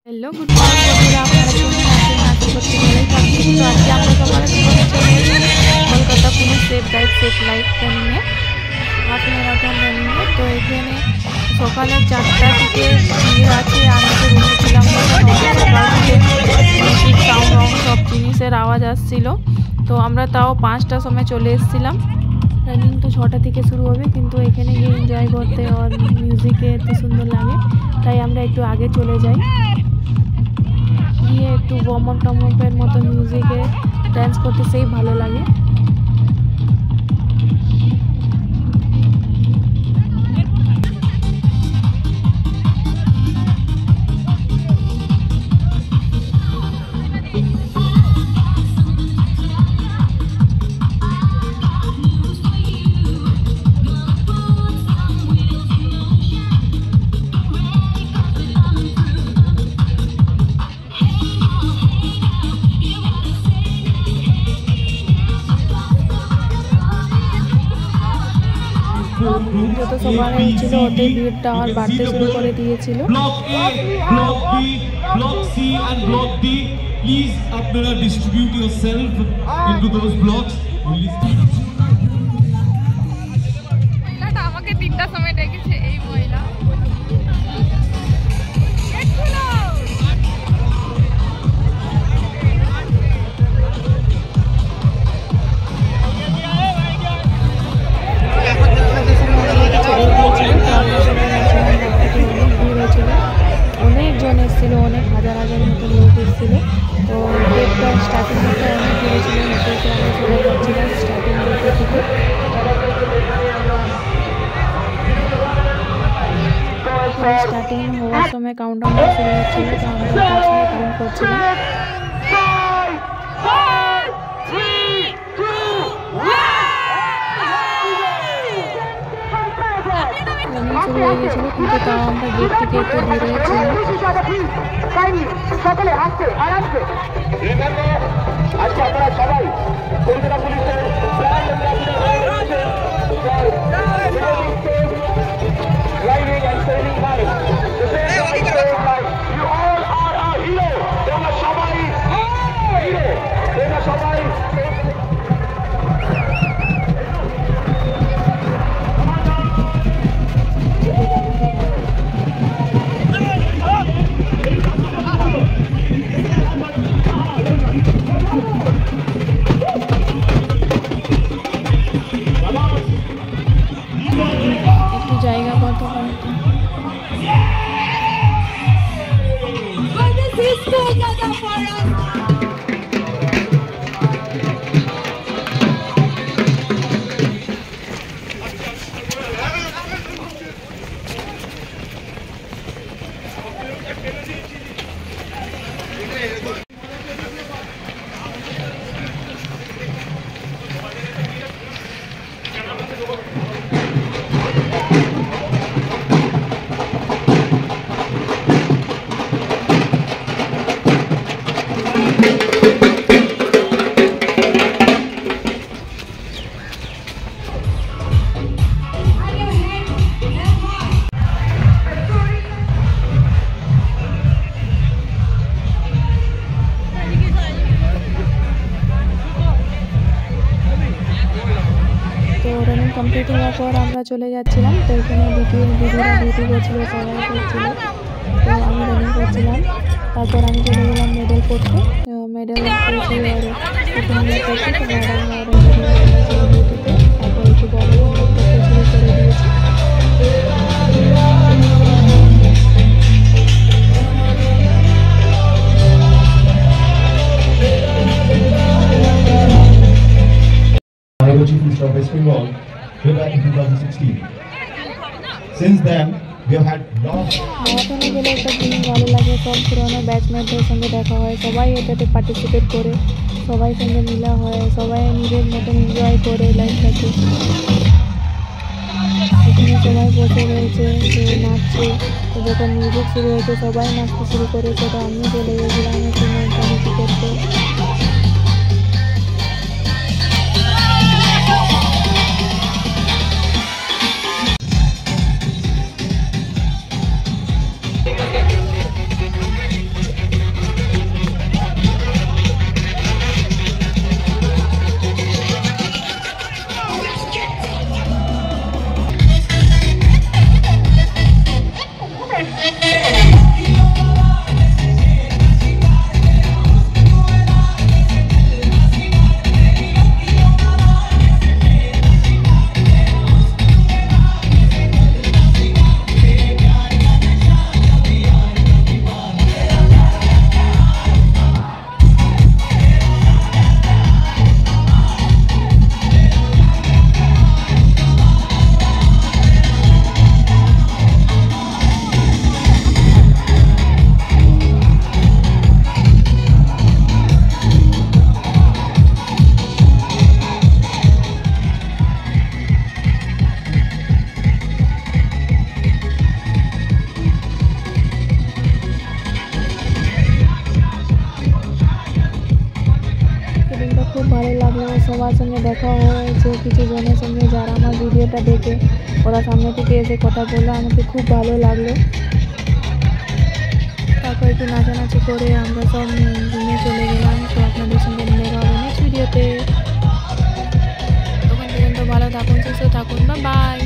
Hello, good morning বন্ধুরা, আপনারা কেমন আছেন? আশা করছি ভালোই থাকবেন। তো আজকে আমরা সকালে চলে এসেছি Kolkata police safe drive safe life রানিংয়ে, হাফ ম্যারাথন রানিংয়ে। তো এখানে সকালে 4টা থেকে ভিড় আছে। আমি তো রুমে ছিলাম না, সকাল থেকে মিউজিক সাউন্ড সব জিনিসের আওয়াজ আসছিল। তো আমরা তাও 5টার সময় চলে এসেছিলাম। রানিং তো 6টা থেকে শুরু হবে, কিন্তু এখানে গিয়ে এনজয় করতে আর মিউজিকে এত সুন্দর লাগে, তাই আমরা একটু আগে চলে যাই। গিয়ে একটু ওয়ার্ম টমপের মতো মিউজিকে ডান্স করতে সেই ভালো লাগে। যত সকালে হচ্ছিল ওতে ভিড়টা আর বাড়তে শুরু করে দিয়েছিল। Block A, block B, block C and block D, please আপনারা distribute yourself into those blocks. আমাকে 3টার সময় ডেকেছে এই মহিলা। অনেকজন এসেছিলো, অনেক হাজার হাজার মতো লোক এসেছিলো। তো গেটটা স্টার্টিং থেকে অনেক ভিড় ছিল, হেঁটে আমরা চলে যাচ্ছিলাম স্টার্টিং গেটের থেকে। স্টার্টিং হওয়ার সময় কাউন্টডাউন শুরু হচ্ছিল, তো আমরা তার সঙ্গে কাউন্ট করছিলাম। শুরু হয়ে গেছিল, কিন্তু তাও আমরা গেট থেকে একটু দূরে ছিলাম। সকলে আসছে আর আসছে। আজকে আপনারা সবাই কলকাতা পুলিশের riding and saving lives. The same saving lives. You all are a hero. তোমরা সবাই hero. তোমরা সবাই একটু জায়গা কত কমপ্লিট হওয়ার পর আমরা চলে যাচ্ছিলাম। তো এখানে দিদিরা ডিউটি করছিল, সবাই করছিল। তো আমি রানিং করছিলাম, তারপর আমি চলে গেলাম মেডেল করতে। মেডেল পেয়েছি আর ওখানে করছি। তো ম্যাডাম আর ডিউটিতে তারপর একটু বড় করতে শুরু করে দিয়েছি। Chief Minister of West Bengal way back in 2016. Since then, we have had lots. মারাথনে গেলে একটা জিনিস ভালো লাগে, সব পুরোনো ব্যাচমেটদের সঙ্গে দেখা হয়, সবাই এটাতে পার্টিসিপেট করে, সবাই সঙ্গে মিলা হয়, সবাই নিজের মতন এনজয় করে লাইফটাকে। এখানে সবাই বসে রয়েছে, কেউ নাচছে। তো যখন মিউজিক শুরু হয়েছে সবাই নাচতে শুরু করেছে, তো আমি চলে গেছিলাম একটু নাচানাচি করতে। ভালো লাগলো, সবার সঙ্গে দেখা হয়েছে, কিছু জনের সঙ্গে যারা আমার ভিডিওটা দেখে ওরা সামনে থেকে এসে কথা বললো, আমাকে খুব ভালো লাগলো। তারপর একটু নাচানাচি করে আমরা সব রুমে চলে গেলাম। তো আপনাদের সঙ্গে দেখা হবে নেক্সট ভিডিওতে। তখন পর্যন্ত ভালো থাকুন, সুস্থ থাকুন, বাই।